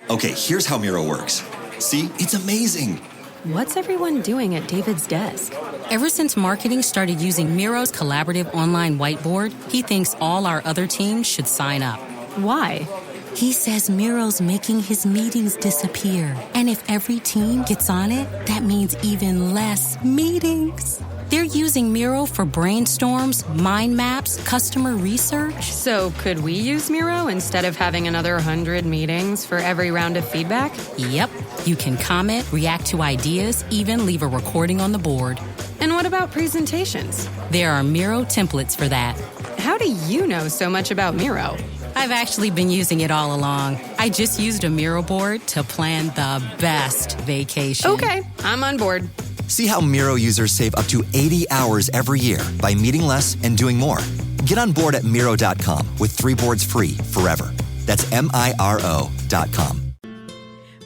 Okay, here's how Miro works. See, it's amazing. What's everyone doing at David's desk? Ever since marketing started using Miro's collaborative online whiteboard, he thinks all our other teams should sign up. Why? He says Miro's making his meetings disappear. And if every team gets on it, that means even less meetings. They're using Miro for brainstorms, mind maps, customer research. So could we use Miro instead of having another 100 meetings for every round of feedback? Yep. You can comment, react to ideas, even leave a recording on the board. And what about presentations? There are Miro templates for that. How do you know so much about Miro? I've actually been using it all along. I just used a Miro board to plan the best vacation. Okay, I'm on board. See how Miro users save up to 80 hours every year by meeting less and doing more. Get on board at Miro.com with 3 boards free forever. That's MIRO.com.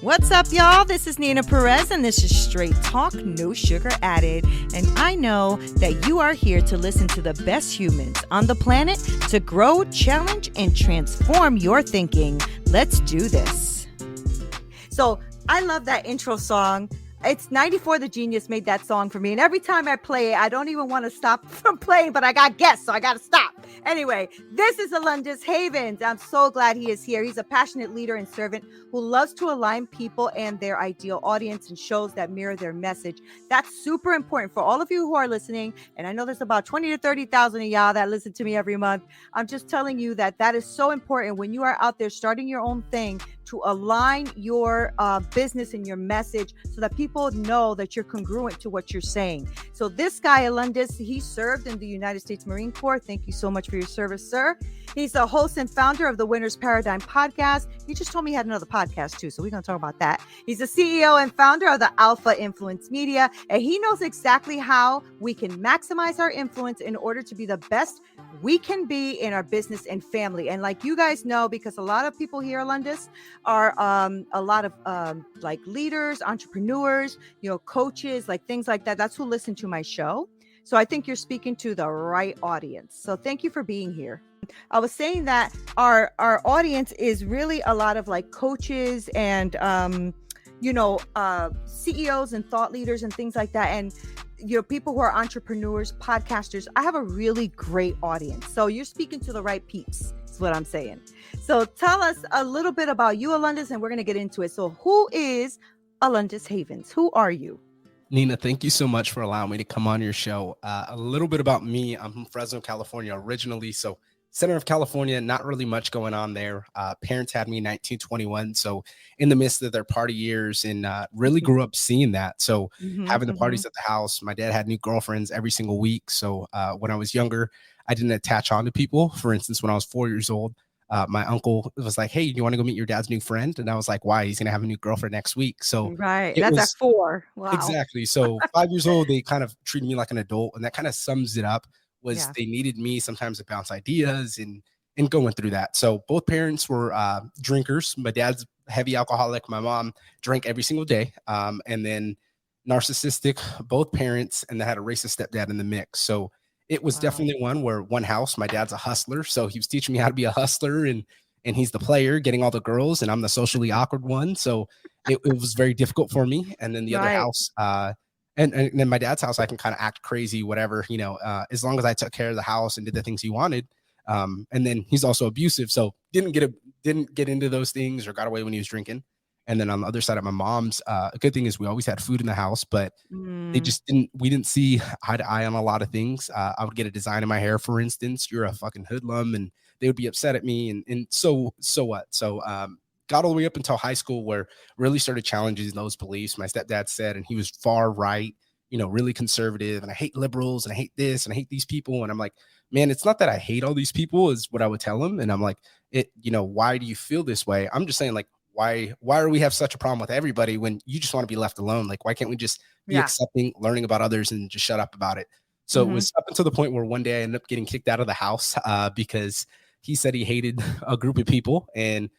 What's up, y'all? This is Neena Perez, and this is Straight Talk, No Sugar Added. And I know that you are here to listen to the best humans on the planet to grow, challenge, and transform your thinking. Let's do this. So I love that intro song. It's 94 The Genius made that song for me. And every time I play it, I don't even want to stop from playing, but I got guests, so I got to stop. Anyway, this is Alundas Havens. I'm so glad he is here. He's a passionate leader and servant who loves to align people and their ideal audience and shows that mirror their message. That's super important for all of you who are listening. And I know there's about 20 to 30,000 of y'all that listen to me every month. I'm just telling you that that is so important when you are out there starting your own thing to align your business and your message so that people know that you're congruent to what you're saying. So this guy, Alundas, he served in the United States Marine Corps. Thank you so much for your service, sir. He's the host and founder of the Winner's Paradigm podcast. He just told me he had another podcast too, so we're going to talk about that. He's the CEO and founder of the Alpha Influence Media, and he knows exactly how we can maximize our influence in order to be the best we can be in our business and family. And like you guys know, because a lot of people here, Alundas, are a lot of like leaders, entrepreneurs, coaches, like things like that. That's who listen to my show. So I think you're speaking to the right audience. So thank you for being here. I was saying that our audience is really a lot of like coaches and, CEOs and thought leaders and things like that. And, people who are entrepreneurs, podcasters. I have a really great audience. So you're speaking to the right peeps, is what I'm saying. So tell us a little bit about you, Alundas, and we're going to get into it. So who is Alundas Havens? Who are you? Neena, thank you so much for allowing me to come on your show. A little bit about me. I'm from Fresno, California originally. So center of California, not really much going on there. Parents had me in 1921. So in the midst of their party years and really grew up seeing that. So having the parties at the house, my dad had new girlfriends every single week. So when I was younger, I didn't attach on to people. For instance, when I was 4 years old, my uncle was like, "Hey, do you want to go meet your dad's new friend?" And I was like, "Why? He's going to have a new girlfriend next week." So right. That's at 4. Wow. Exactly. So 5 years old, they kind of treated me like an adult. And that kind of sums it up. They needed me sometimes to bounce ideas and going through that. So both parents were drinkers. My dad's heavy alcoholic. My mom drank every single day. And then narcissistic, both parents, and they had a racist stepdad in the mix. So it was definitely one house. My dad's a hustler. So he was teaching me how to be a hustler and he's the player getting all the girls and I'm the socially awkward one. So it was very difficult for me. And then the other house, and then my dad's house, I can kind of act crazy, whatever, as long as I took care of the house and did the things he wanted. And then he's also abusive. So didn't get into those things or got away when he was drinking. And then on the other side of my mom's, a good thing is we always had food in the house, but we didn't see eye to eye on a lot of things. I would get a design in my hair, for instance, you're a fucking hoodlum, and they would be upset at me. And so what? So, got all the way up until high school where really started challenging those beliefs. My stepdad said, and he was far right, really conservative, and I hate liberals and I hate this and I hate these people. And I'm like, man, it's not that I hate all these people is what I would tell him. And I'm like, why do you feel this way? I'm just saying, like, why are we have such a problem with everybody when you just want to be left alone? Like, why can't we just be accepting, learning about others and just shut up about it? So it was up until the point where one day I ended up getting kicked out of the house because he said he hated a group of people. And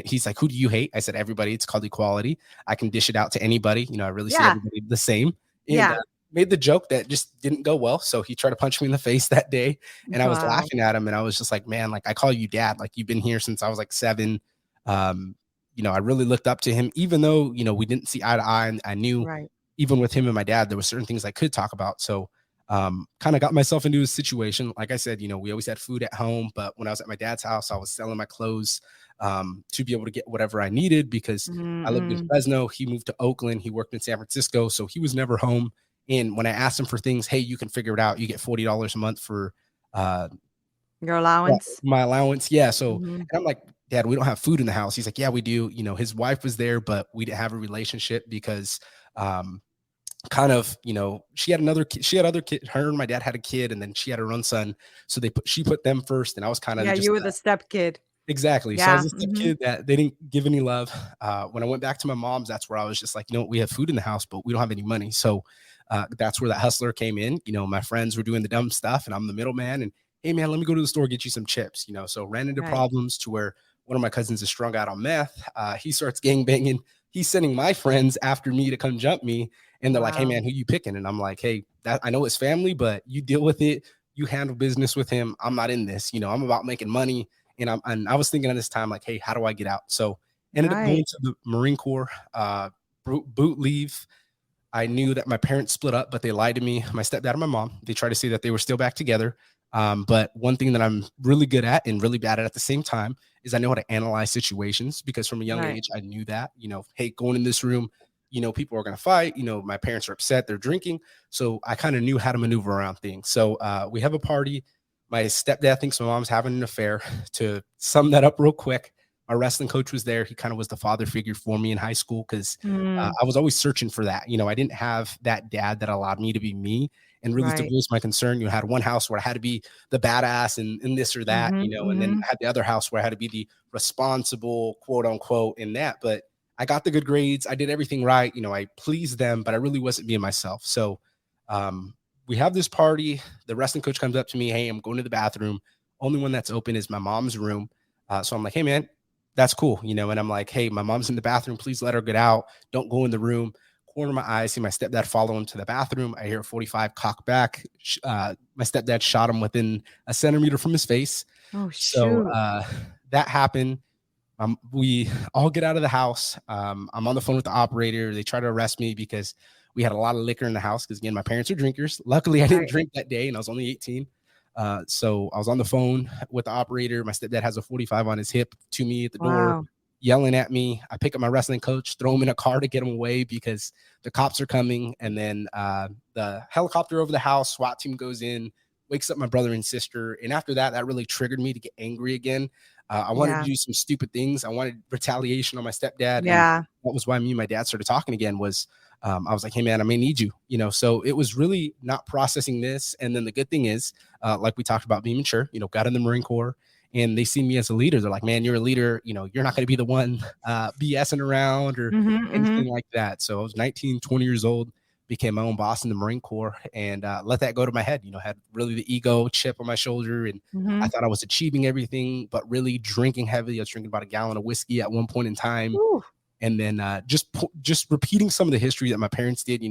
he's like, "Who do you hate?" I said, "Everybody. It's called equality. I can dish it out to anybody. I really see everybody the same." And made the joke that just didn't go well. So he tried to punch me in the face that day. And I was laughing at him. And I was just like, man, like, I call you dad. Like, you've been here since I was like 7. I really looked up to him, even though, we didn't see eye to eye. And I knew even with him and my dad, there were certain things I could talk about. So kind of got myself into a situation. Like I said, we always had food at home, but when I was at my dad's house, I was selling my clothes to be able to get whatever I needed, because I lived in Fresno. He moved to Oakland. He worked in San Francisco. So he was never home. And when I asked him for things, hey, you can figure it out. You get $40 a month for your allowance. My allowance. Yeah. So and I'm like, Dad, we don't have food in the house. He's like, yeah, we do. His wife was there, but we didn't have a relationship because she had another kid. She had other kids. Her and my dad had a kid, and then she had her own son. So she put them first, and I was kind of you were the step kid. Exactly. Yeah. So I was a step kid that they didn't give any love. When I went back to my mom's, that's where I was just like, we have food in the house, but we don't have any money. So that's where that hustler came in. My friends were doing the dumb stuff, and I'm the middleman. And hey, man, let me go to the store, get you some chips. So ran into problems to where one of my cousins is strung out on meth. He starts gangbanging. He's sending my friends after me to come jump me. And they're like, hey, man, who you picking? And I'm like, hey, I know it's family, but you deal with it. You handle business with him. I'm not in this. I'm about making money. And I was thinking at this time, like, hey, how do I get out? So ended up going to the Marine Corps, boot leave. I knew that my parents split up, but they lied to me. My stepdad and my mom, they tried to say that they were still back together. But one thing that I'm really good at and really bad at the same time is I know how to analyze situations, because from a young age, I knew that, hey, going in this room, people are going to fight, my parents are upset, they're drinking. So I kind of knew how to maneuver around things. So we have a party. My stepdad thinks my mom's having an affair. To sum that up real quick, our wrestling coach was there. He kind of was the father figure for me in high school, because I was always searching for that. I didn't have that dad that allowed me to be me and really to voice my concern. I had one house where I had to be the badass and this or that, and then I had the other house where I had to be the responsible, quote unquote, in that. But I got the good grades. I did everything right. I pleased them, but I really wasn't being myself. So we have this party. The wrestling coach comes up to me. Hey, I'm going to the bathroom. Only one that's open is my mom's room. So I'm like, hey, man, that's cool. And I'm like, hey, my mom's in the bathroom. Please let her get out. Don't go in the room. Corner of my eye, see my stepdad follow him to the bathroom. I hear a 45 cock back. My stepdad shot him within a centimeter from his face. Oh, so that happened. We all get out of the house. I'm on the phone with the operator. They try to arrest me because we had a lot of liquor in the house, because again, my parents are drinkers. Luckily, I didn't drink that day, and I was only 18. So I was on the phone with the operator. My stepdad has a 45 on his hip to me at the door, yelling at me. I pick up my wrestling coach, throw him in a car to get him away because the cops are coming. And then the helicopter over the house, SWAT team goes in, wakes up my brother and sister. And after that, that really triggered me to get angry again. I wanted to do some stupid things. I wanted retaliation on my stepdad. Yeah. And that was why me and my dad started talking again. Was I was like, hey, man, I may need you, so it was really not processing this. And then the good thing is, like we talked about being mature, got in the Marine Corps, and they see me as a leader. They're like, man, you're a leader. You're not going to be the one BSing around or anything like that. So I was 19, 20 years old, became my own boss in the Marine Corps, and let that go to my head. Had really the ego chip on my shoulder, and I thought I was achieving everything, but really drinking heavily. I was drinking about a gallon of whiskey at one point in time. Ooh. And then just repeating some of the history that my parents did,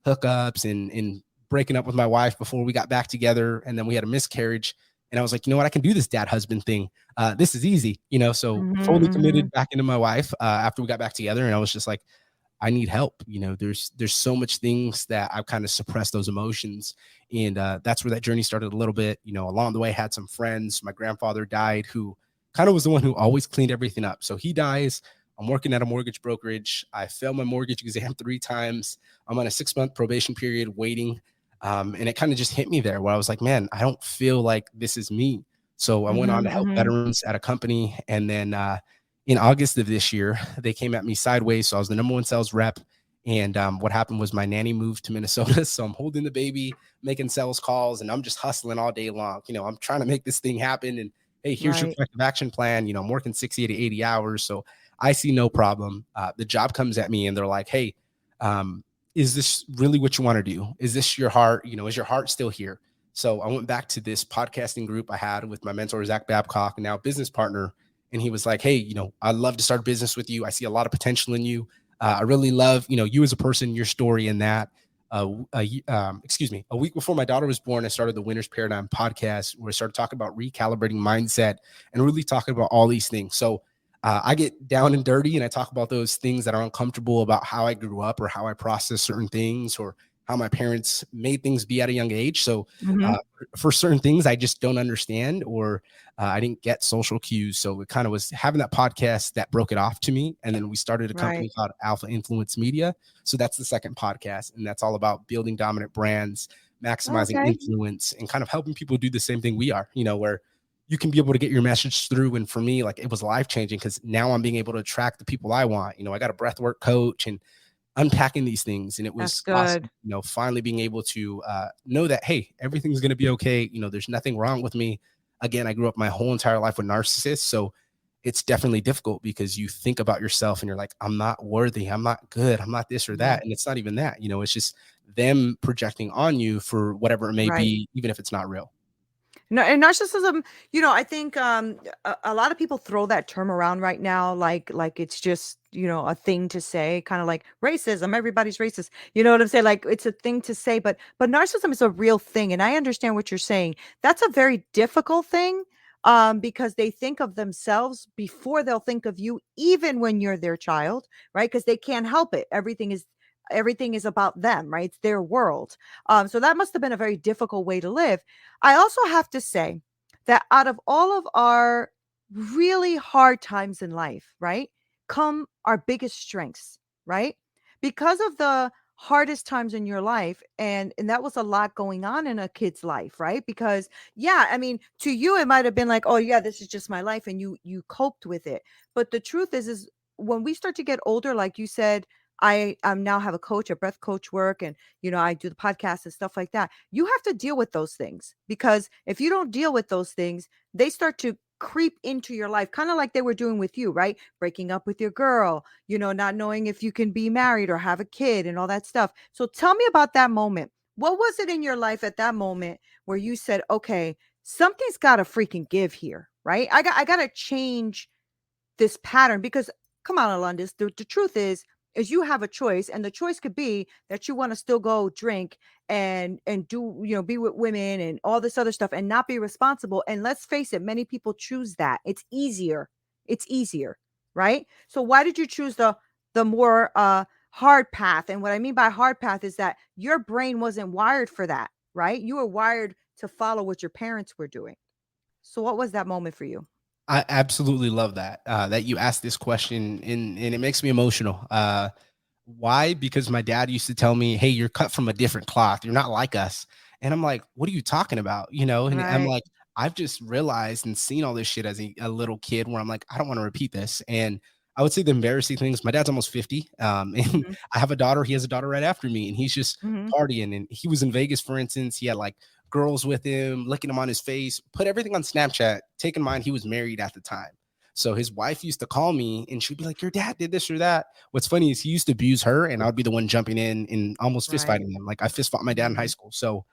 hookups and breaking up with my wife before we got back together. And then we had a miscarriage. And I was like, you know what? I can do this dad husband thing. This is easy, so fully committed back into my wife after we got back together. And I was just like, I need help. There's so much things that I've kind of suppressed those emotions. And that's where that journey started a little bit. Along the way, I had some friends. My grandfather died, who kind of was the one who always cleaned everything up. So he dies. I'm working at a mortgage brokerage. I failed my mortgage exam 3 times. I'm on a 6-month probation period waiting. And it kind of just hit me there where I was like, man, I don't feel like this is me. So I went on to help veterans at a company. And then in August of this year, they came at me sideways. So I was the number 1 sales rep. And what happened was my nanny moved to Minnesota. So I'm holding the baby, making sales calls, and I'm just hustling all day long. I'm trying to make this thing happen. And hey, here's your corrective action plan. I'm working 60 to 80 hours. So I see no problem. The job comes at me and they're like, hey, is this really what you want to do? Is this your heart? Is your heart still here? So I went back to this podcasting group I had with my mentor, Zach Babcock, now business partner. And he was like, hey, I'd love to start a business with you. I see a lot of potential in you. I really love, you as a person, your story in that. A week before my daughter was born, I started the Winner's Paradigm podcast, where I started talking about recalibrating mindset and really talking about all these things. So I get down and dirty and I talk about those things that are uncomfortable about how I grew up or how I process certain things or how my parents made things be at a young age. So Mm-hmm. for certain things, I just don't understand or I didn't get social cues. So it kind of was having that podcast that broke it off to me. And then we started a company called Alpha Influence Media. So that's the second podcast. And that's all about building dominant brands, maximizing influence, and kind of helping people do the same thing we are, where you can be able to get your message through. And for me, like it was life changing because now I'm being able to attract the people I want. I got a breathwork coach and unpacking these things. And it was awesome, finally being able to know that, hey, everything's going to be okay. There's nothing wrong with me. Again, I grew up my whole entire life with narcissists. So it's definitely difficult because you think about yourself and you're like, I'm not worthy. I'm not good. I'm not this or that. And it's not even that, it's just them projecting on you for whatever it may be, even if it's not real. No, and narcissism, I think a lot of people throw that term around right now, like it's just a thing to say, kind of like racism. Everybody's racist. You know what I'm saying? Like it's a thing to say, but narcissism is a real thing, and I understand what you're saying. That's a very difficult thing, because they think of themselves before they'll think of you, even when you're their child, right? Because they can't help it. Everything is about them, right? It's their world. So that must have been a very difficult way to live. I also have to say that out of all of our really hard times in life, right, come our biggest strengths, right? Because of the hardest times in your life, and that was a lot going on in a kid's life, right? Because I mean, to you it might have been like, oh yeah, this is just my life, and you coped with it. But the truth is when we start to get older, like you said, I now have a coach, a breath coach work, and I do the podcast and stuff like that. You have to deal with those things, because if you don't deal with those things, they start to creep into your life, kind of like they were doing with you, right? Breaking up with your girl, not knowing if you can be married or have a kid and all that stuff. So tell me about that moment. What was it in your life at that moment where you said, okay, something's got to freaking give here, right? I got to change this pattern, because come on, Alundas, the truth is you have a choice, and the choice could be that you want to still go drink and do, be with women and all this other stuff and not be responsible. And let's face it, many people choose that. It's easier, right? So why did you choose the more hard path? And what I mean by hard path is that your brain wasn't wired for that, right? You were wired to follow what your parents were doing. So what was that moment for you? I absolutely love that, that you asked this question, and it makes me emotional. Why? Because my dad used to tell me, hey, you're cut from a different cloth. You're not like us. And I'm like, what are you talking about? And I'm like, I've just realized and seen all this shit as a little kid where I'm like, I don't want to repeat this. And I would say the embarrassing things, my dad's almost 50. And I have a daughter. He has a daughter right after me, and he's just partying. And he was in Vegas, for instance. He had like girls with him, licking him on his face, put everything on Snapchat, take in mind he was married at the time. So his wife used to call me and she'd be like, your dad did this or that. What's funny is he used to abuse her, and I'd be the one jumping in and almost fist fighting him. Like I fist fought my dad in high school. So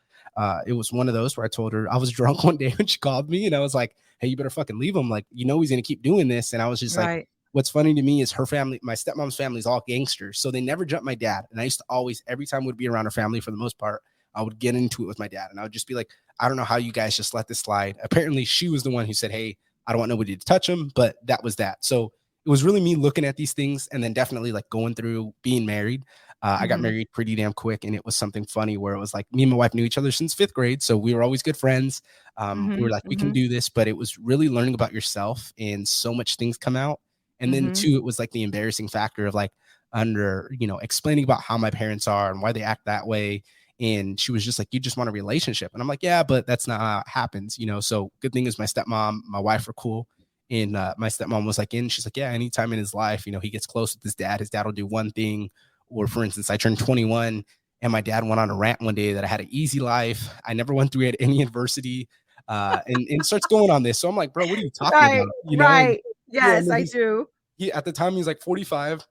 it was one of those where I told her, I was drunk one day when she called me, and I was like, hey, you better fucking leave him. Like, he's going to keep doing this. And I was just like, what's funny to me is her family, my stepmom's family is all gangsters. So they never jumped my dad. And I used to always, every time we'd be around her family, for the most part, I would get into it with my dad. And I would just be like, I don't know how you guys just let this slide. Apparently she was the one who said, hey, I don't want nobody to touch him, but that was that. So it was really me looking at these things, and then definitely like going through being married. I got married pretty damn quick, and it was something funny where it was like me and my wife knew each other since 5th grade. So we were always good friends. We were like, we can do this, but it was really learning about yourself, and so much things come out. And then too, it was like the embarrassing factor of like explaining about how my parents are and why they act that way. And she was just like, you just want a relationship. And I'm like, yeah, but that's not how it happens, So good thing is my stepmom, my wife are cool. And my stepmom was like, she's like, yeah, anytime in his life, he gets close with his dad will do one thing. Or for instance, I turned 21 and my dad went on a rant one day that I had an easy life. I never went through any adversity, and starts going on this. So I'm like, bro, what are you talking about? Right. Yes, I do. He, at the time, he's like 45.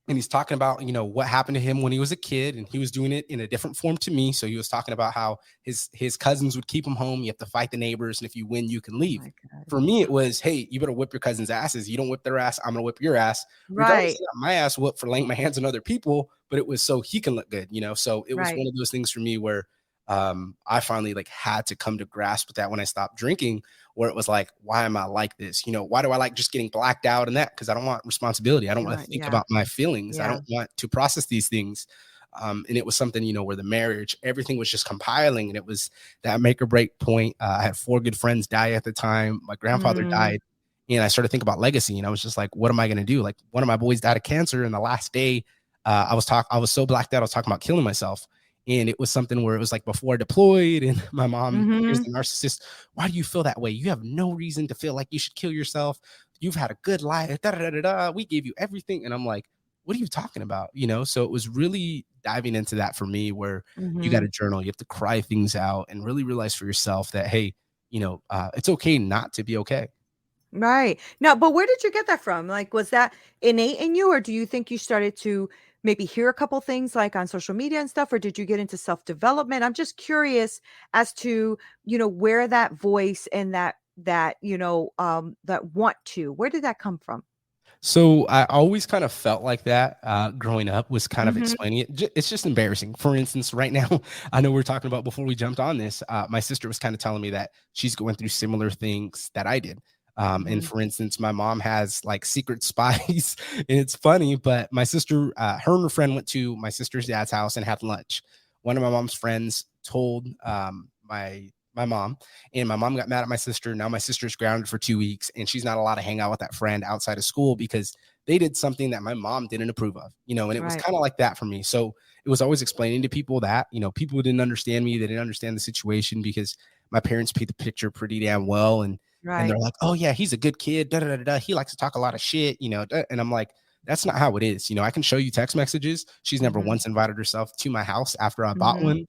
And he's talking about, what happened to him when he was a kid, and he was doing it in a different form to me. So he was talking about how his cousins would keep him home. You have to fight the neighbors. And if you win, you can leave. For me, it was, hey, you better whip your cousins' asses. You don't whip their ass, I'm going to whip your ass. Regardless, my ass whooped for laying my hands on other people, but it was so he can look good, So it was one of those things for me where I finally like had to come to grasp with that when I stopped drinking, where it was like, why am I like this? Why do I like just getting blacked out and that? Because I don't want responsibility. I don't want to think about my feelings. I don't want to process these things. And it was something, where the marriage, everything was just compiling, and it was that make or break point. I had 4 good friends die at the time. My grandfather died, and I started thinking about legacy, and I was just like, what am I going to do? Like, one of my boys died of cancer, and the last day I was so blacked out, I was talking about killing myself. And it was something where it was like before I deployed, and my mom, here's the narcissist. Why do you feel that way? You have no reason to feel like you should kill yourself. You've had a good life. Da, da, da, da, da. We gave you everything. And I'm like, what are you talking about? So it was really diving into that for me, where you got to journal, you have to cry things out and really realize for yourself that, hey, it's okay not to be okay. Right. Now, but where did you get that from? Like, was that innate in you, or do you think you started to maybe hear a couple things like on social media and stuff, or did you get into self-development? I'm just curious as to, where that voice and that want to, where did that come from? So I always kind of felt like that growing up, was kind of explaining it. It's just embarrassing. For instance, right now, I know we're talking about before we jumped on this, my sister was kind of telling me that she's going through similar things that I did. And for instance, my mom has like secret spies, and it's funny, but my sister, her and her friend went to my sister's dad's house and had lunch. One of my mom's friends told my mom, and my mom got mad at my sister. Now my sister's grounded for 2 weeks, and she's not allowed to hang out with that friend outside of school because they did something that my mom didn't approve of, and it was kind of like that for me. So it was always explaining to people that, people didn't understand me. They didn't understand the situation because my parents paint the picture pretty damn well. And they're like, oh yeah, he's a good kid. Da, da, da, da. He likes to talk a lot of shit, and I'm like, that's not how it is. I can show you text messages. She's never once invited herself to my house after I bought one.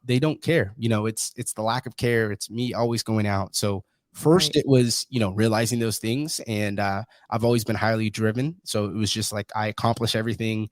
They don't care. It's the lack of care. It's me always going out. So first it was, realizing those things. And I've always been highly driven. So it was just like, I accomplish everything,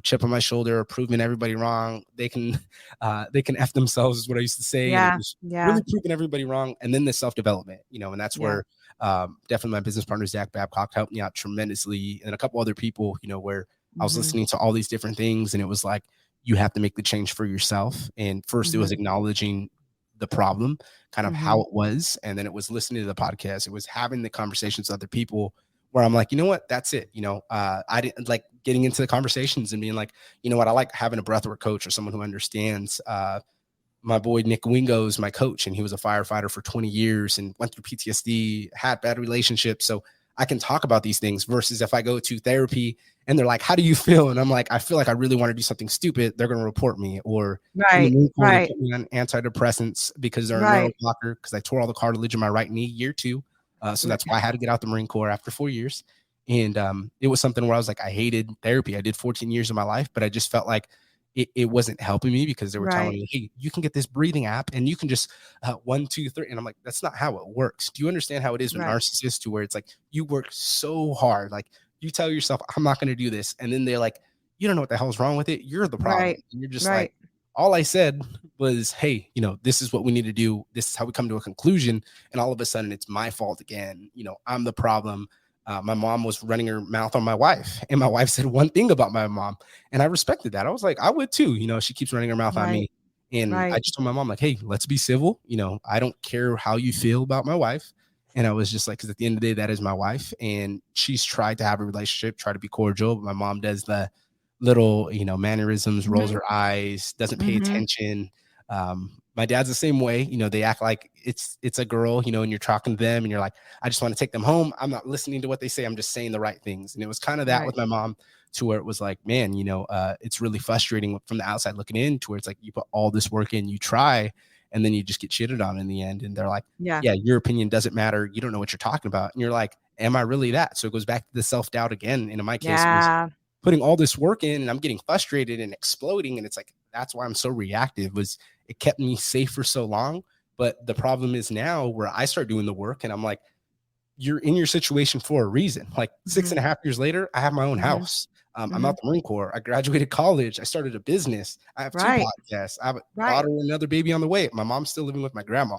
chip on my shoulder, proving everybody wrong. They can F themselves is what I used to say. Yeah. And it was really proving everybody wrong. And then the self-development, and that's where definitely my business partner, Zach Babcock, helped me out tremendously. And a couple other people, where I was listening to all these different things, and it was like, you have to make the change for yourself. And first it was acknowledging the problem, kind of how it was. And then it was listening to the podcast. It was having the conversations with other people where I'm like, you know what, that's it. I didn't like getting into the conversations and being like, you know what, I like having a breathwork coach or someone who understands. My boy Nick Wingo is my coach, and he was a firefighter for 20 years and went through PTSD, had bad relationships. So I can talk about these things versus if I go to therapy and they're like, how do you feel? And I'm like, I feel like I really want to do something stupid. They're going to report me. Or they put me on antidepressants because they're a neuroblocker, because I tore all the cartilage in my right knee year 2. So that's why I had to get out the Marine Corps after 4 years. And it was something where I was like, I hated therapy. I did 14 years of my life, but I just felt like it wasn't helping me because they were telling me, hey, you can get this breathing app and you can just 1, 2, 3. And I'm like, that's not how it works. Do you understand how it is with narcissists, to where it's like, you work so hard. Like, you tell yourself, I'm not going to do this. And then they're like, you don't know what the hell's wrong with it. You're the problem. And you're just like, all I said was, hey, this is what we need to do. This is how we come to a conclusion. And all of a sudden it's my fault again. I'm the problem. My mom was running her mouth on my wife, and my wife said one thing about my mom, and I respected that. I was like, I would too. She keeps running her mouth on me. And I just told my mom, like, hey, let's be civil. I don't care how you feel about my wife. And I was just like, because at the end of the day, that is my wife. And she's tried to have a relationship, try to be cordial. But my mom does the little, mannerisms, rolls her eyes, doesn't pay attention. My dad's the same way. They act like it's a girl, and you're talking to them and you're like, I just want to take them home. I'm not listening to what they say. I'm just saying the right things. And it was kind of that with my mom, to where it was like, man, it's really frustrating from the outside looking in, to where it's like, you put all this work in, you try, and then you just get shitted on in the end. And they're like, yeah, your opinion doesn't matter. You don't know what you're talking about. And you're like, am I really that? So it goes back to the self-doubt again. And in my case, it was putting all this work in, and I'm getting frustrated and exploding. And it's like, that's why I'm so reactive. Was it kept me safe for so long. But the problem is now where I start doing the work, and I'm like, you're in your situation for a reason. Like 6.5 years later, I have my own house. I'm out the Marine Corps. I graduated college. I started a business. I have 2 podcasts. I have a daughter and another baby on the way. My mom's still living with my grandma.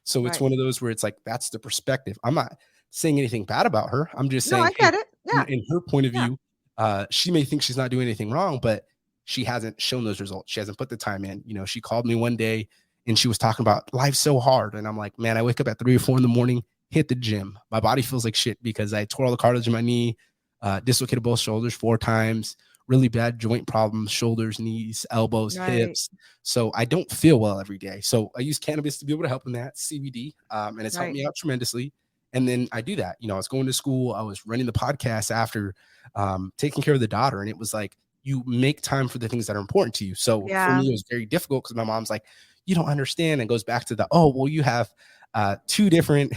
So it's one of those where it's like, that's the perspective. I'm not saying anything bad about her. I'm just saying, I get it. Yeah. In her point of view, she may think she's not doing anything wrong, but she hasn't shown those results. She hasn't put the time in. She called me one day and she was talking about life's so hard. And I'm like, man, I wake up at 3 or 4 in the morning, hit the gym. My body feels like shit because I tore all the cartilage in my knee, dislocated both shoulders 4 times, really bad joint problems, shoulders, knees, elbows, hips. So I don't feel well every day. So I use cannabis to be able to help in that, CBD, and it's helped me out tremendously. And then I do that. I was going to school. I was running the podcast after taking care of the daughter. And it was like, you make time for the things that are important to you. So for me, it was very difficult because my mom's like, you don't understand. And goes back to the, oh, well, you have two different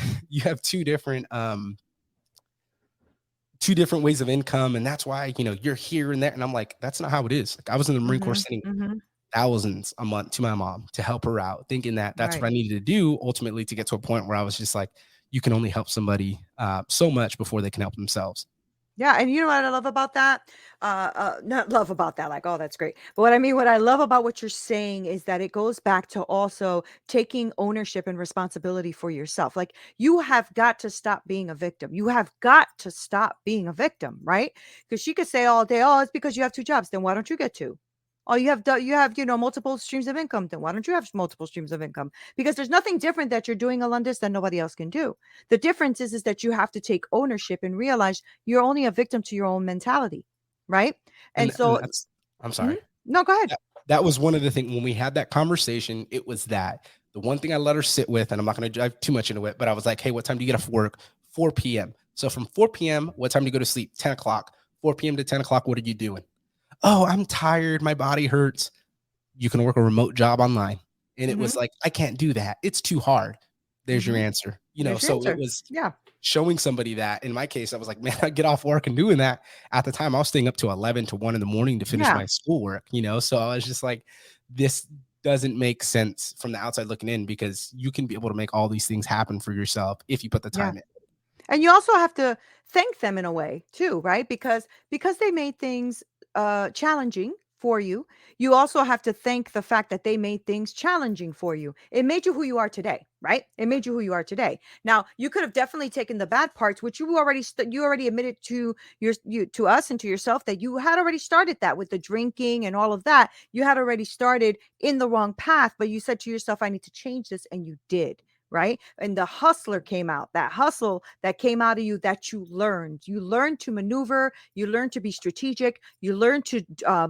ways of income. And that's why, you're here and there. And I'm like, that's not how it is. Like I was in the Marine Corps sending thousands a month to my mom to help her out, thinking that that's what I needed to do ultimately to get to a point where I was just like, you can only help somebody so much before they can help themselves. Yeah. And you know what I love about that? Not love about that, like, oh, that's great. But what I love about what you're saying is that it goes back to also taking ownership and responsibility for yourself. Like you have got to stop being a victim. You have got to stop being a victim, right? Because she could say all day, oh, it's because you have 2 jobs. Then why don't you get 2? Oh, you have multiple streams of income. Then why don't you have multiple streams of income? Because there's nothing different that you're doing, Alundas, that nobody else can do. The difference is that you have to take ownership and realize you're only a victim to your own mentality, right? And so, I'm sorry. No, go ahead. That was one of the things when we had that conversation. It was that the one thing I let her sit with, and I'm not going to dive too much into it, but I was like, hey, what time do you get off work? 4 p.m. So from 4 p.m., what time do you go to sleep? 10 o'clock. 4 p.m. to 10 o'clock, what are you doing? Oh, I'm tired. My body hurts. You can work a remote job online. And it was like, I can't do that. It's too hard. There's your answer. It was showing somebody that. In my case, I was like, man, I get off work and doing that. At the time, I was staying up to 11 to 1 in the morning to finish my schoolwork, So I was just like, this doesn't make sense from the outside looking in, because you can be able to make all these things happen for yourself if you put the time in. And you also have to thank them in a way too, right? Because they made things challenging for you. You also have to thank the fact that they made things challenging for you. It made you who you are today, right? It made you who you are today. Now, you could have definitely taken the bad parts, which you already admitted to to us and to yourself that you had already started that with the drinking and all of that. You had already started in the wrong path, but you said to yourself, I need to change this, and you did. Right. And the hustler came out, that hustle that came out of you, that you learned to maneuver, you learned to be strategic, you learned to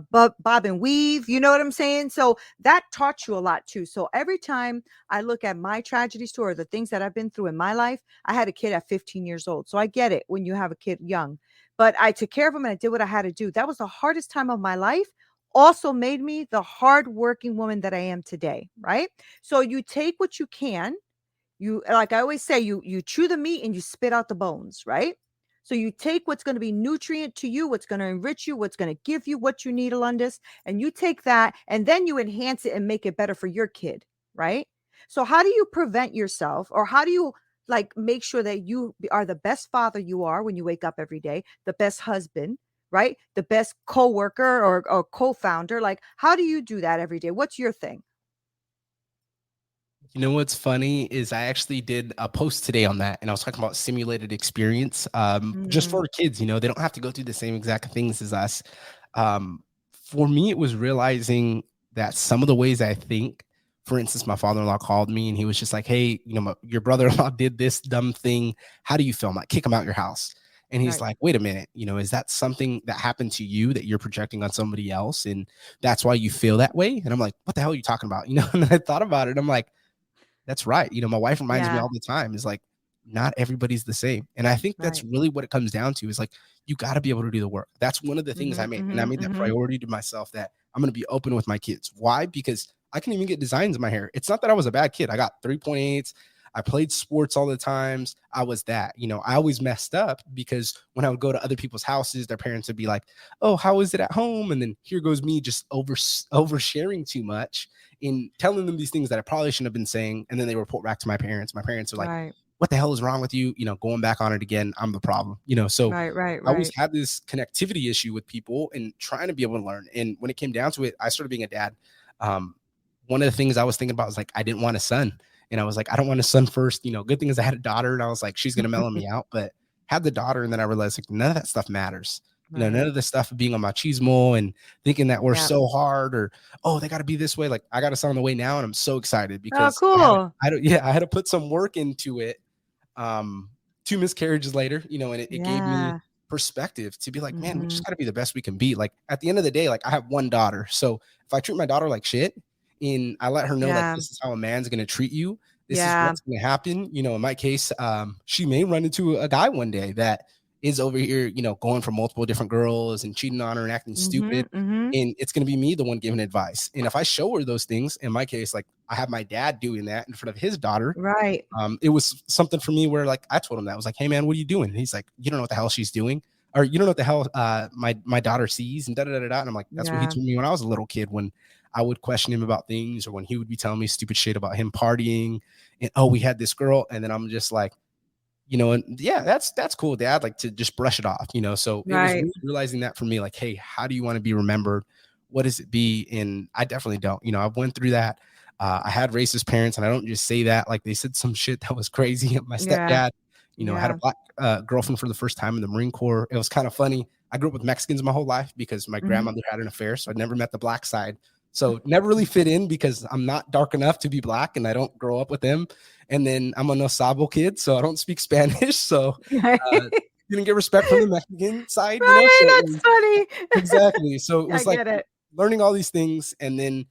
bob and weave. You know what I'm saying? So that taught you a lot too. So every time I look at my tragedy story, the things that I've been through in my life, I had a kid at 15 years old. So I get it when you have a kid young, but I took care of him and I did what I had to do. That was the hardest time of my life. Also made me the hardworking woman that I am today. Right. So you take what you can. You, like I always say, you chew the meat and you spit out the bones, right? So you take what's going to be nutrient to you, what's going to enrich you, what's going to give you what you need, Alundas, and you take that and then you enhance it and make it better for your kid, right? So how do you prevent yourself, or how do you make sure that you are the best father you are when you wake up every day, the best husband, right? The best co-worker or co-founder? Like, how do you do that every day? What's your thing? You know what's funny is I actually did a post today on that, and I was talking about simulated experience, just for kids. They don't have to go through the same exact things as us. For me, it was realizing that some of the ways I think, for instance, my father-in-law called me and he was just like, hey, your brother-in-law did this dumb thing. How do you feel? I'm like, kick him out your house. And he's like, wait a minute, is that something that happened to you that you're projecting on somebody else? And that's why you feel that way? And I'm like, what the hell are you talking about? And I thought about it. I'm like, that's right. My wife reminds me all the time, is like, not everybody's the same. And I think that's really what it comes down to, is like, you got to be able to do the work. That's one of the things I made. And I made that priority to myself, that I'm going to be open with my kids. Why? Because I can even get designs in my hair. It's not that I was a bad kid. I got 3.8s. I played sports all the times. I was that, I always messed up, because when I would go to other people's houses, their parents would be like, oh, how is it at home? And then here goes me just oversharing too much, in telling them these things that I probably shouldn't have been saying. And then they report back to my parents. My parents are like, what the hell is wrong with you? Going back on it again. I'm the problem, so I always had this connectivity issue with people and trying to be able to learn. And when it came down to it, I started being a dad. One of the things I was thinking about was like, I didn't want a son. And I was like, I don't want a son first. Good thing is I had a daughter, and I was like, she's going to mellow me out. But had the daughter, and then I realized like none of that stuff matters. none Right. of the stuff of being a machismo and thinking that we're Yeah. so hard or, oh, they got to be this way. Like I got a son on the way now and I'm so excited Oh, because cool. I had to put some work into it. um 2 miscarriages later, and it gave me Yeah. perspective to be like, man, we Mm-hmm. just got to be the best we can be. Like at the end of the day, like I have one daughter, so if I treat my daughter like shit and I let her know like Yeah. this is how a man's going to treat you, this is Yeah. what's going to happen. In my case, she may run into a guy one day that is over here, going for multiple different girls and cheating on her and acting Mm-hmm. stupid. Mm-hmm. And it's going to be me, the one giving advice. And if I show her those things, in my case, like I have my dad doing that in front of his daughter, Right. it was something for me where like I told him that. I was like, hey man, what are you doing? And he's like, you don't know what the hell she's doing, or you don't know what the hell my daughter sees, and da da da da. And I'm like, that's what he Yeah. told me when I was a little kid, when I would question him about things, or when he would be telling me stupid shit about him partying, and oh, we had this girl, and then I'm just like, and yeah, that's cool, dad, like to just brush it off. So it was Right. really realizing that for me, like, hey, how do you want to be remembered? What does it be? And I definitely don't. I've went through that. I had racist parents, and I don't just say that. Like they said some shit that was crazy. My Yeah. stepdad, I had a Yeah. black girlfriend for the first time in the Marine Corps. It was kind of funny. I grew up with Mexicans my whole life because my Mm-hmm. grandmother had an affair, so I never met the black side. So never really fit in because I'm not dark enough to be black, and I don't grow up with them. And then I'm a No Sabo kid, so I don't speak Spanish. So Right. didn't get respect from the Mexican side, Right. So it That's was, funny. exactly. So it I was like get it. learning all these things. And then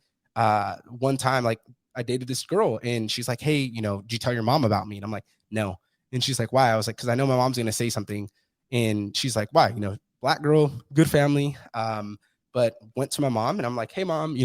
one time, like I dated this girl and she's like, hey, did you tell your mom about me? And I'm like, no. And she's like, why? I was like, because I know my mom's going to say something. And she's like, why? Black girl, good family. But went to my mom and I'm like, hey, mom,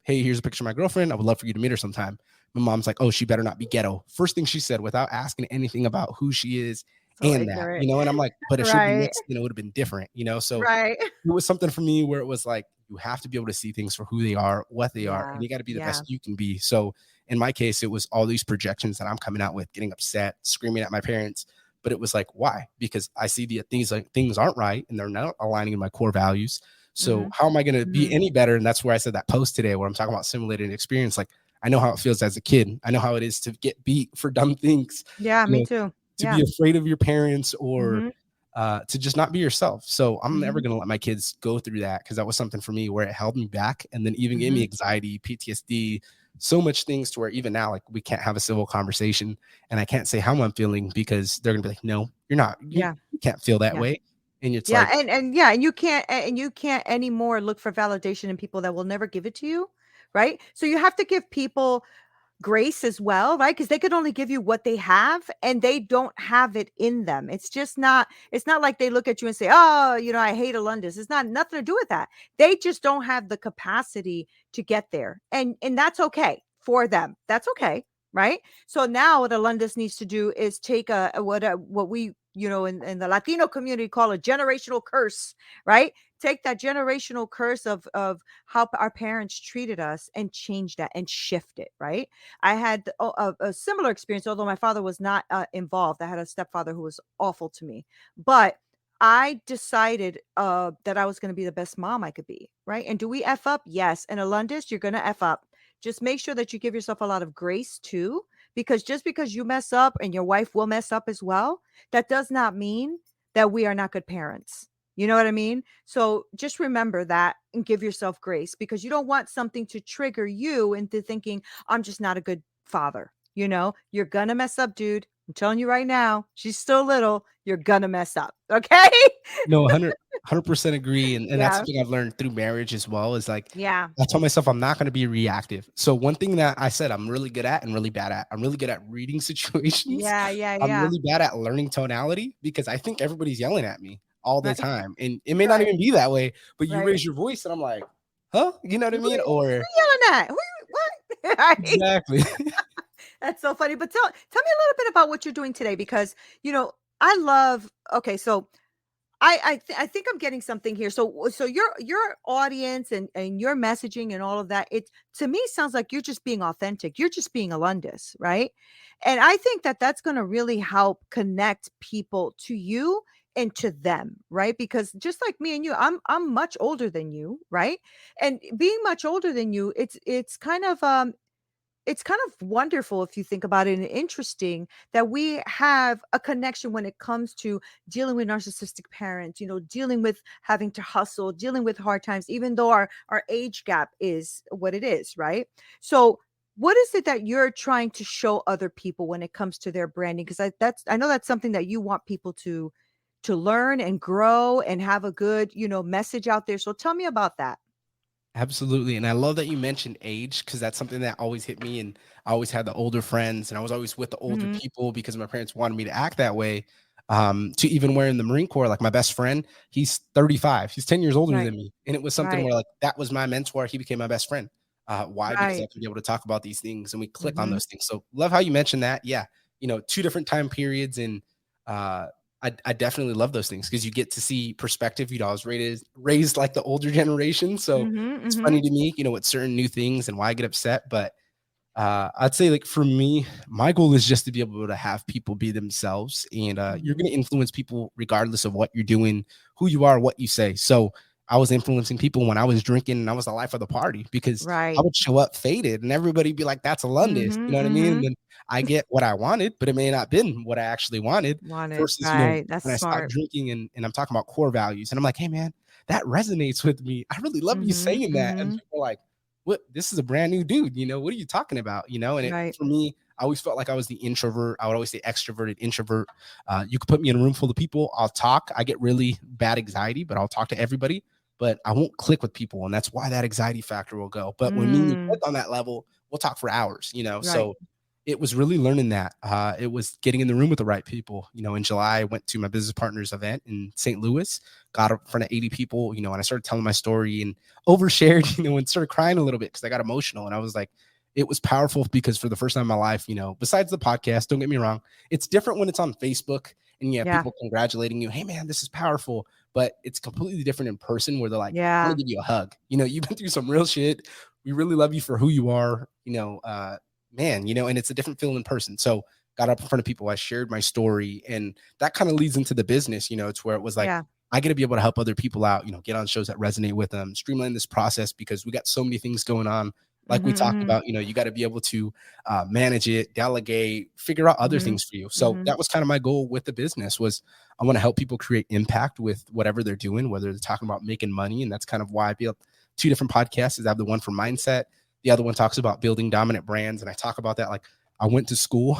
hey, here's a picture of my girlfriend. I would love for you to meet her sometime. My mom's like, oh, she better not be ghetto. First thing she said without asking anything about who she is So and that, ignorant. and I'm like, but if she'd been Right. Mexican, it would have been different, So Right. it was something for me where it was like, you have to be able to see things for who they are, what they are, Yeah. and you got to be the Yeah. best you can be. So in my case, it was all these projections that I'm coming out with, getting upset, screaming at my parents. But it was like, why? Because I see the things like things aren't right and they're not aligning in my core values. So Mm-hmm. how am I going to be Mm-hmm. any better? And that's where I said that post today where I'm talking about simulated experience. Like I know how it feels as a kid. I know how it is to get beat for dumb things. Yeah. Me too. To Yeah. be afraid of your parents or Mm-hmm. to just not be yourself. So I'm never Mm-hmm. going to let my kids go through that because that was something for me where it held me back and then even gave Mm-hmm. me anxiety, PTSD, so much things to where even now, like we can't have a civil conversation and I can't say how I'm feeling because they're going to be like, no, you're not, Yeah. you can't feel that Yeah. way. And it's Yeah. like, And yeah. And you can't anymore look for validation in people that will never give it to you. Right. So you have to give people grace as well, right? Because they could only give you what they have and they don't have it in them. It's not like they look at you and say, oh, I hate Alundas. It's not nothing to do with that. They just don't have the capacity to get there. And that's okay for them. That's okay. Right. So now what Alundas needs to do is take what we, in the Latino community call a generational curse, right? Take that generational curse of how our parents treated us and change that and shift it, right? I had a similar experience, although my father was not involved. I had a stepfather who was awful to me, but I decided that I was going to be the best mom I could be, right? And do we F up? Yes. And Alundis, you're going to F up. Just make sure that you give yourself a lot of grace too, because just because you mess up and your wife will mess up as well, that does not mean that we are not good parents. You know what I mean? So just remember that and give yourself grace because you don't want something to trigger you into thinking, I'm just not a good father. You're gonna mess up, dude. I'm telling you right now, she's still little. You're gonna mess up. Okay. no, 100% agree. And that's Yeah. something I've learned through marriage as well is like, Yeah. I told myself I'm not going to be reactive. So one thing that I said I'm really good at and really bad at, I'm really good at reading situations. Yeah. Yeah. I'm Yeah. really bad at learning tonality because I think everybody's yelling at me all the Right. time. And it may not Right. even be that way, but you Right. raise your voice and I'm like, huh? You know what I Who mean? you Or yelling at? What? Right. exactly. That's so funny. But tell me a little bit about what you're doing today because I love. Okay, so I think I'm getting something here. So your audience and your messaging and all of that, it to me sounds like you're just being authentic. You're just being Alundis, right? And I think that that's going to really help connect people to you and to them, right? Because just like me and you, I'm much older than you, right? And being much older than you, it's kind of it's kind of wonderful if you think about it, and interesting that we have a connection when it comes to dealing with narcissistic parents, dealing with having to hustle, dealing with hard times, even though our age gap is what it is, right? So what is it that you're trying to show other people when it comes to their branding? Because I know that's something that you want people to learn and grow and have a good, message out there. So tell me about that. Absolutely. And I love that you mentioned age because that's something that always hit me. And I always had the older friends and I was always with the older Hmm. people because my parents wanted me to act that way. To even where in the Marine Corps, like my best friend, he's 35. He's 10 years older Right. than me. And it was something Right. where like that was my mentor. He became my best friend. Why? Because I Right. could be able to talk about these things and we click on Hmm. those things. So love how you mentioned that. Yeah. Two different time periods and uh I definitely love those things because you get to see perspective. I was raised like the older generation. So Hmm. it's Hmm. funny to me, with certain new things and why I get upset. But I'd say like for me, my goal is just to be able to have people be themselves, and you're Hmm. going to influence people regardless of what you're doing, who you are, what you say. So I was influencing people when I was drinking, and I was the life of the party because I Right. would show up faded, and everybody be like, "That's Alundas," you Hmm. know what I mean? And Hmm. then I get what I wanted, but it may not been what I actually wanted. Want it. Versus, Right. That's when I stopped smart. drinking and I'm talking about core values, and I'm like, "Hey, man, that resonates with me. I really love you Hmm. saying that," and Hmm. people are like, what, this is a brand new dude, what are you talking about, and Right. for me, I always felt like I was the introvert. I would always say extroverted introvert. You could put me in a room full of people, I'll talk. I get really bad anxiety, but I'll talk to everybody, but I won't click with people, and that's why that anxiety factor will go. But when me and you Mm. click on that level, we'll talk for hours, Right. so it was really learning that. It was getting in the room with the right people. In July, I went to my business partner's event in St. Louis, got up in front of 80 people, and I started telling my story and overshared, and started crying a little bit because I got emotional. And I was like, it was powerful because for the first time in my life, besides the podcast, don't get me wrong, it's different when it's on Facebook and you have Yeah. people congratulating you. Hey, man, this is powerful. But it's completely different in person where they're like, I Yeah. want to give you a hug. You've been through some real shit. We really love you for who you are. Man, and it's a different feeling in person. So got up in front of people, I shared my story, and that kind of leads into the business, it's where it was like, Yeah. I got to be able to help other people out, get on shows that resonate with them, streamline this process because we got so many things going on. Like we talked Hmm. about, you got to be able to manage it, delegate, figure out other Hmm. things for you. So Hmm. that was kind of my goal with the business was I want to help people create impact with whatever they're doing, whether they're talking about making money. And that's kind of why I built two different podcasts. Is I have the one for mindset. The other one talks about building dominant brands. And I talk about that. Like I went to school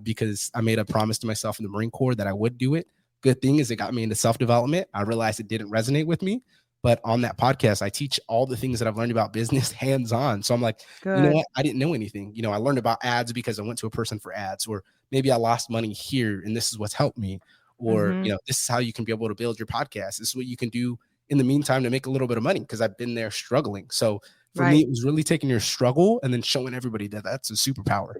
because I made a promise to myself in the Marine Corps that I would do it. Good thing is it got me into self-development. I realized it didn't resonate with me. But on that podcast, I teach all the things that I've learned about business hands-on. So I'm like, you know Good. what? I didn't know anything. I learned about ads because I went to a person for ads, or maybe I lost money here and this is what's helped me. Or, Hmm. this is how you can be able to build your podcast. This is what you can do in the meantime to make a little bit of money because I've been there struggling. So for me, Right. it was really taking your struggle and then showing everybody that that's a superpower.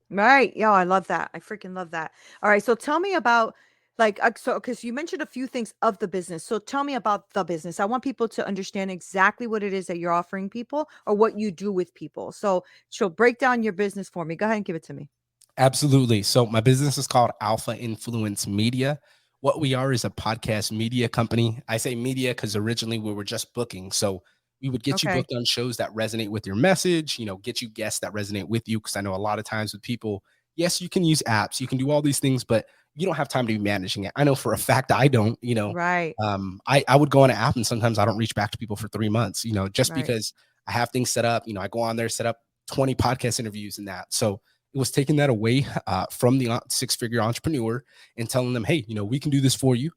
Right. Yeah, I love that. I freaking love that. All right. So tell me about so because you mentioned a few things of the business. So tell me about the business. I want people to understand exactly what it is that you're offering people or what you do with people. So break down your business for me. Go ahead and give it to me. Absolutely. So my business is called Alpha Influence Media. What we are is a podcast media company. I say media because originally we were just booking. So we would get you Okay. booked on shows that resonate with your message, get you guests that resonate with you. Because I know a lot of times with people, yes, you can use apps, you can do all these things, but you don't have time to be managing it. I know for a fact I don't. Right. I would go on an app and sometimes I don't reach back to people for 3 months, just Right. because I have things set up. I go on there, set up 20 podcast interviews and that. So it was taking that away from the six-figure entrepreneur and telling them, hey, we can do this for you.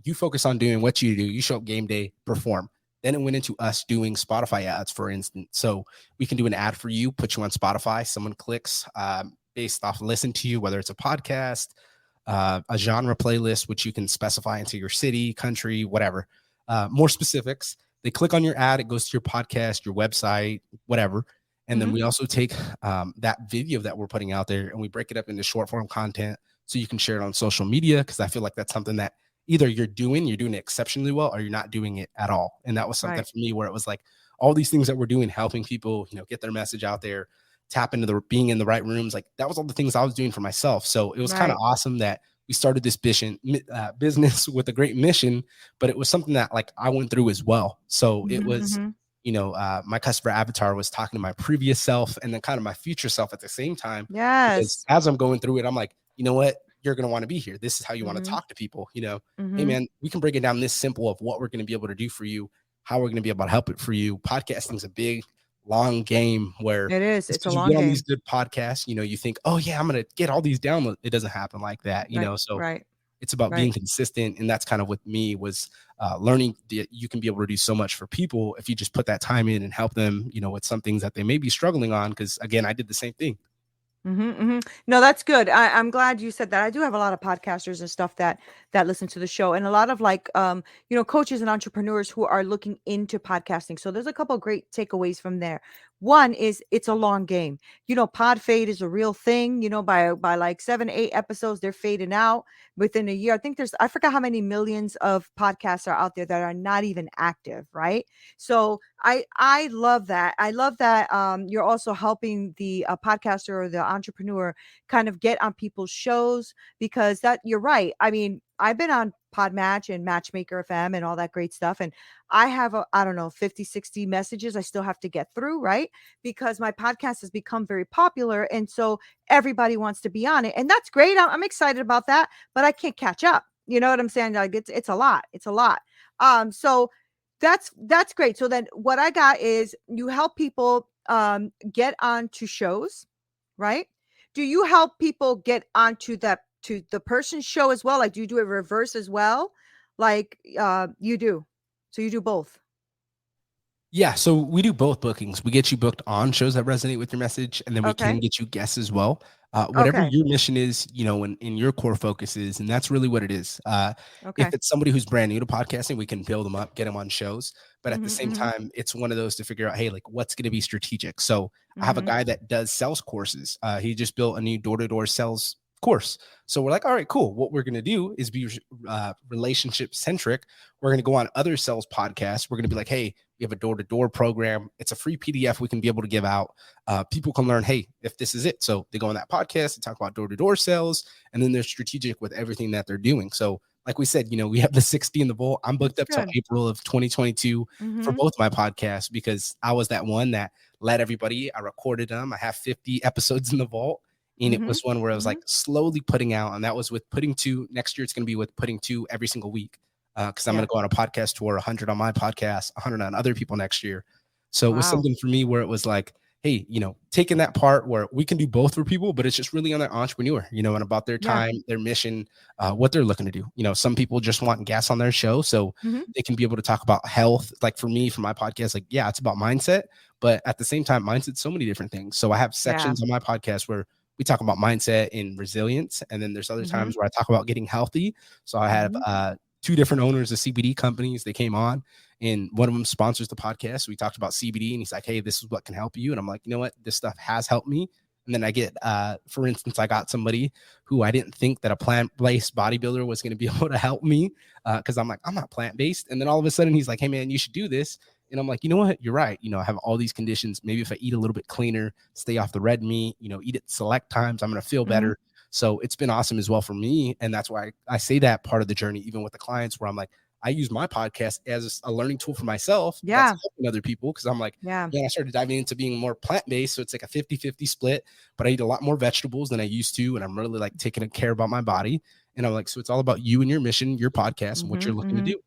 You focus on doing what you do. You show up game day, perform. Then it went into us doing Spotify ads, for instance. So we can do an ad for you, put you on Spotify. Someone clicks based off listen to you, whether it's a podcast, a genre playlist, which you can specify into your city, country, whatever. More specifics. They click on your ad. It goes to your podcast, your website, whatever. And then Hmm. we also take that video that we're putting out there and we break it up into short form content so you can share it on social media. Because I feel like that's something that either you're doing it exceptionally well, or you're not doing it at all. And that was something Right. for me where it was like all these things that we're doing, helping people, get their message out there, tap into the being in the right rooms. Like that was all the things I was doing for myself. So it was kind of Right. awesome that we started this business with a great mission, but it was something that like I went through as well. So it Hmm. was Hmm. my customer avatar was talking to my previous self and then kind of my future self at the same time. Because Yes. as I'm going through it, I'm like, you know what? You're going to want to be here. This is how you want to Mm-hmm. talk to people. Hey, Mm-hmm. man, we can break it down this simple of what we're going to be able to do for you, how we're going to be able to help it for you. Podcasting is a big, long game where It is. just It's a because you long get on these game. good podcasts, you think, oh, yeah, I'm going to get all these downloads. It doesn't happen like that, Right. So Right. it's about being Right. consistent. And that's kind of with me was learning that you can be able to do so much for people if you just put that time in and help them, with some things that they may be struggling on. Because again, I did the same thing. Mm-hmm, mm-hmm. No, that's good. I'm glad you said that. I do have a lot of podcasters and stuff that listen to the show, and a lot of coaches and entrepreneurs who are looking into podcasting. So there's a couple of great takeaways from there. One is it's a long game. Pod fade is a real thing. By like 7, 8 episodes, they're fading out within a year. I forgot how many millions of podcasts are out there that are not even active, right? So I love that. I love that you're also helping the podcaster or the entrepreneur kind of get on people's shows, because that you're right. I mean, I've been on Podmatch and Matchmaker FM and all that great stuff, and I have I don't know, 50, 60 messages I still have to get through, right? Because my podcast has become very popular, and so everybody wants to be on it, and that's great. I'm excited about that, but I can't catch up. You know what I'm saying? Like it's a lot. It's a lot. So that's great. So then what I got is you help people get onto shows, right? Do you help people get onto to the person's show as well? Like, do you do a reverse as well? Like you do. So you do both. Yeah, so we do both bookings. We get you booked on shows that resonate with your message, and then we can Okay. get you guests as well. Whatever Okay. your mission is, in your core focus is, and that's really what it is. If Okay. it's somebody who's brand new to podcasting, we can build them up, get them on shows. But at the Mm-hmm, same mm-hmm, time, it's one of those to figure out, hey, like what's going to be strategic. So I have a mm-hmm. guy that does sales courses. He just built a new door-to-door sales course. So we're like, all right, cool. What we're going to do is be relationship centric. We're going to go on other sales podcasts. We're going to be like, hey, we have a door-to-door program. It's a free PDF we can be able to give out. People can learn, hey, if this is it. So they go on that podcast and talk about door-to-door sales, and then they're strategic with everything that they're doing. So like we said, we have the 60 in the vault. I'm booked That's up till good. April of 2022 for Mm-hmm. both my podcasts because I was that one that led everybody. I recorded them. I have 50 episodes in the vault. And it Mm-hmm. was one where I was Mm-hmm. like slowly putting out. And that was with putting two. Next year, it's going to be with putting two every single week. Because I'm Yeah. going to go on a podcast tour, 100 on my podcast, 100 on other people next year. So it was Wow. something for me where it was like, hey, taking that part where we can do both for people, but it's just really on that entrepreneur, and about their Yeah. time, their mission, what they're looking to do. Some people just want guests on their show so Mm-hmm. they can be able to talk about health. Like for me, for my podcast, like, yeah, it's about mindset, but at the same time, mindset's so many different things. So I have sections on my podcast where we talk about mindset and resilience. And then there's other Mm-hmm. times where I talk about getting healthy. So I have Mm-hmm. two different owners of CBD companies. They came on and one of them sponsors the podcast. So we talked about CBD and he's like, hey, this is what can help you. And I'm like, you know what? This stuff has helped me. And then I get, for instance, I got somebody who I didn't think that a plant-based bodybuilder was going to be able to help me because I'm like, I'm not plant-based. And then all of a sudden he's like, hey, man, you should do this. And I'm like, you know what? You're right. I have all these conditions. Maybe if I eat a little bit cleaner, stay off the red meat, eat at select times, I'm going to feel better. So it's been awesome as well for me. And that's why I say that part of the journey, even with the clients where I'm like, I use my podcast as a learning tool for myself. Yeah. That's helping other people. Cause I'm like, Yeah. I started diving into being more plant-based. So it's like a 50-50 split, but I eat a lot more vegetables than I used to. And I'm really like taking care about my body. And I'm like, so it's all about you and your mission, your podcast and what you're looking to do.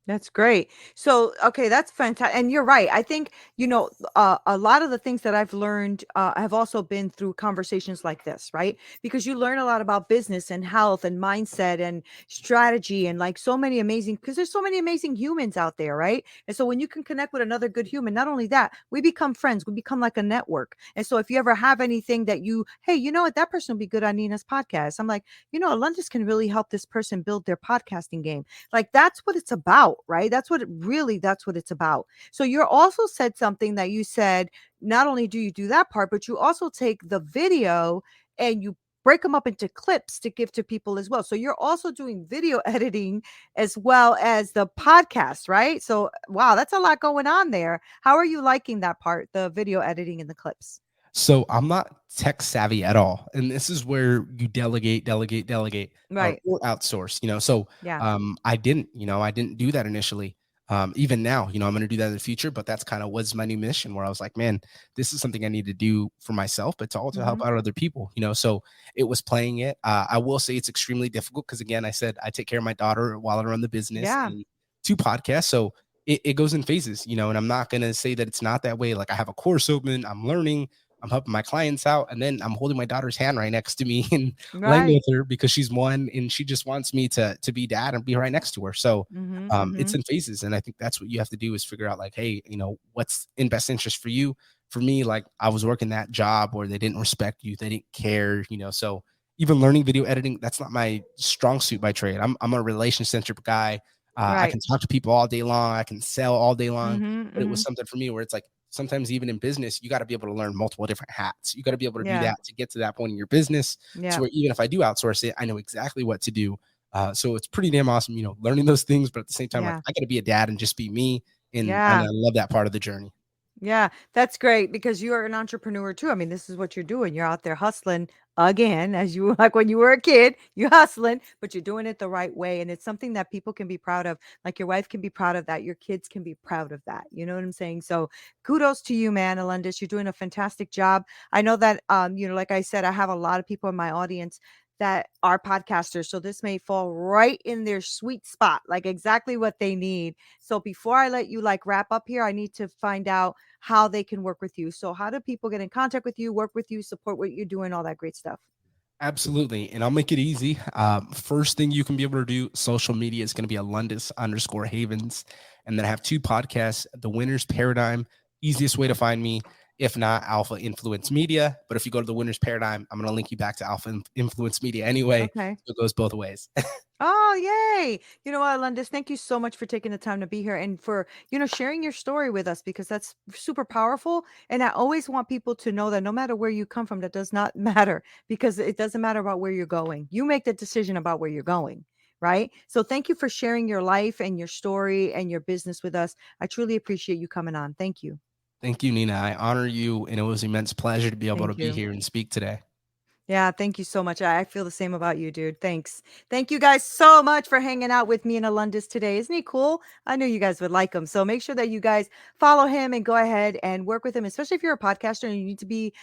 That's great. So, okay, that's fantastic. And you're right. I think, a lot of the things that I've learned have also been through conversations like this, right? Because you learn a lot about business and health and mindset and strategy and like so many amazing, because there's so many amazing humans out there, right? And so when you can connect with another good human, not only that, we become friends, we become like a network. And so if you ever have anything that hey, you know what, that person will be good on Neena's podcast. I'm like, Alundas can really help this person build their podcasting game. Like that's what it's about, right? That's what it's about. So you're also said something that you said, not only do you do that part, but you also take the video and you break them up into clips to give to people as well. So you're also doing video editing as well as the podcast, right? So wow, that's a lot going on there. How are you liking that part, the video editing and the clips? So I'm not tech savvy at all. And this is where you delegate, Right. or outsource, So Yeah. I didn't do that initially. Even now, I'm going to do that in the future, but that's kind of was my new mission where I was like, man, this is something I need to do for myself, but to also help out other people, so it was playing it. I will say it's extremely difficult because again, I said, I take care of my daughter while I run the business and 2 podcasts. So it goes in phases, and I'm not going to say that it's not that way. Like I have a course open, I'm learning, I'm helping my clients out, and then I'm holding my daughter's hand right next to me and laying with her because she's 1 and she just wants me to be dad and be right next to her. So it's in phases. And I think that's what you have to do is figure out like, hey, what's in best interest for you. For me, like I was working that job where they didn't respect you, they didn't care, so even learning video editing, that's not my strong suit by trade. I'm a relationship-centric guy. I can talk to people all day long. I can sell all day long. But it was something for me where it's like, sometimes even in business, you got to be able to learn multiple different hats. You got to be able to do that to get to that point in your business. So where even if I do outsource it, I know exactly what to do. So it's pretty damn awesome, learning those things. But at the same time, like, I got to be a dad and just be me. And I love that part of the journey. Yeah, that's great because you are an entrepreneur too. I mean, this is what you're doing. You're out there hustling again, as you like when you were a kid, you're hustling, but you're doing it the right way. And it's something that people can be proud of. Like your wife can be proud of that. Your kids can be proud of that. You know what I'm saying? So kudos to you, man, Alundas. You're doing a fantastic job. I know that, like I said, I have a lot of people in my audience that are podcasters. So this may fall right in their sweet spot, like exactly what they need. So before I let you like wrap up here, I need to find out how they can work with you. So how do people get in contact with you, work with you, support what you're doing, all that great stuff? Absolutely. And I'll make it easy. First thing you can be able to do, social media is going to be Alundas_Havens. And then I have 2 podcasts, The Winner's Paradigm, easiest way to find me. If not, Alpha Influence Media. But if you go to The Winner's Paradigm, I'm going to link you back to Alpha Influence Media anyway. Okay. So it goes both ways. Oh, yay. You know what, Alundas, thank you so much for taking the time to be here and for, sharing your story with us because that's super powerful. And I always want people to know that no matter where you come from, that does not matter because it doesn't matter about where you're going. You make the decision about where you're going. Right. So thank you for sharing your life and your story and your business with us. I truly appreciate you coming on. Thank you. Thank you, Neena. I honor you, and it was an immense pleasure to be able to be here and speak today. Yeah, thank you so much. I feel the same about you, dude. Thanks. Thank you guys so much for hanging out with me and Alundas today. Isn't he cool? I knew you guys would like him. So make sure that you guys follow him and go ahead and work with him, especially if you're a podcaster and you need to be,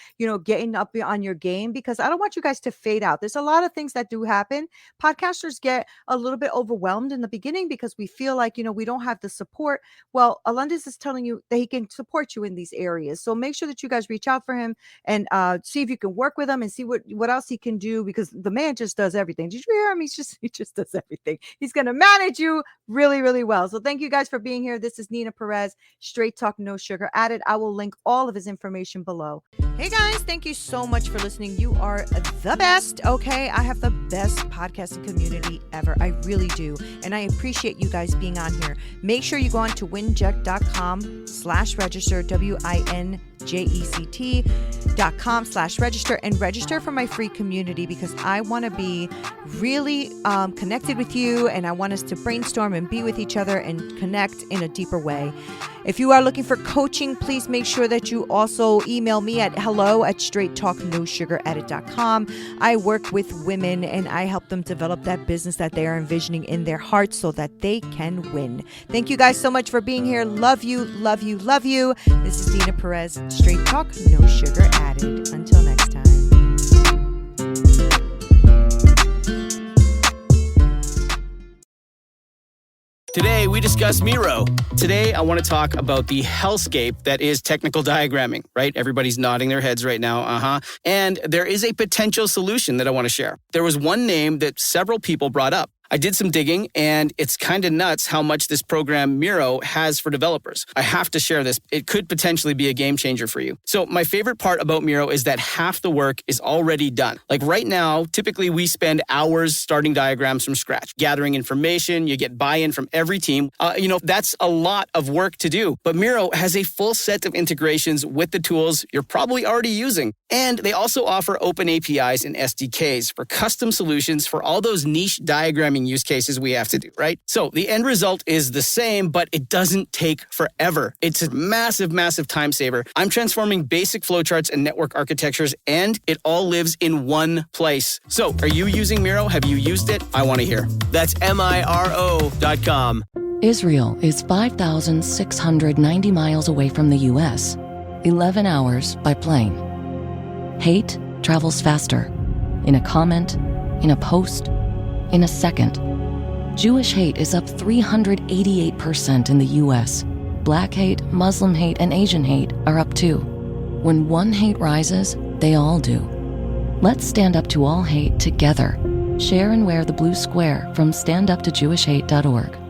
getting up on your game because I don't want you guys to fade out. There's a lot of things that do happen. Podcasters get a little bit overwhelmed in the beginning because we feel like, we don't have the support. Well, Alundas is telling you that he can support you in these areas. So make sure that you guys reach out for him and see if you can work with him and see what else he can do because the man just does everything. Did you hear him? He just does everything. He's going to manage you really, really well. So thank you guys for being here. This is Neena Perez, Straight Talk, No Sugar Added. I will link all of his information below. Hey guys, thank you so much for listening. You are the best. Okay. I have the best podcasting community ever. I really do. And I appreciate you guys being on here. Make sure you go on to winject.com/register, winject.com/register and register for my free community because I want to be really connected with you and I want us to brainstorm and be with each other and connect in a deeper way. If you are looking for coaching, please make sure that you also email me at hello@straighttalknosugaradded.com. I work with women and I help them develop that business that they are envisioning in their hearts so that they can win. Thank you guys so much for being here. Love you, love you, love you. This is Neena Perez, Straight Talk, No Sugar Added. Until next time. Today, we discuss Miro. Today, I want to talk about the hellscape that is technical diagramming, right? Everybody's nodding their heads right now, And there is a potential solution that I want to share. There was one name that several people brought up. I did some digging, and it's kind of nuts how much this program Miro has for developers. I have to share this. It could potentially be a game changer for you. So my favorite part about Miro is that half the work is already done. Like right now, typically we spend hours starting diagrams from scratch, gathering information. You get buy-in from every team. That's a lot of work to do. But Miro has a full set of integrations with the tools you're probably already using. And they also offer open APIs and SDKs for custom solutions for all those niche diagramming programming use cases we have to do, right? So the end result is the same, but it doesn't take forever. It's a massive, massive time saver. I'm transforming basic flowcharts and network architectures, and it all lives in one place. So are you using Miro? Have you used it? I want to hear. That's MIRO.com. Israel is 5,690 miles away from the U.S., 11 hours by plane. Hate travels faster. In a comment, in a post, in a second. Jewish hate is up 388% in the U.S. Black hate, Muslim hate, and Asian hate are up too. When one hate rises, they all do. Let's stand up to all hate together. Share and wear the blue square from standuptojewishhate.org.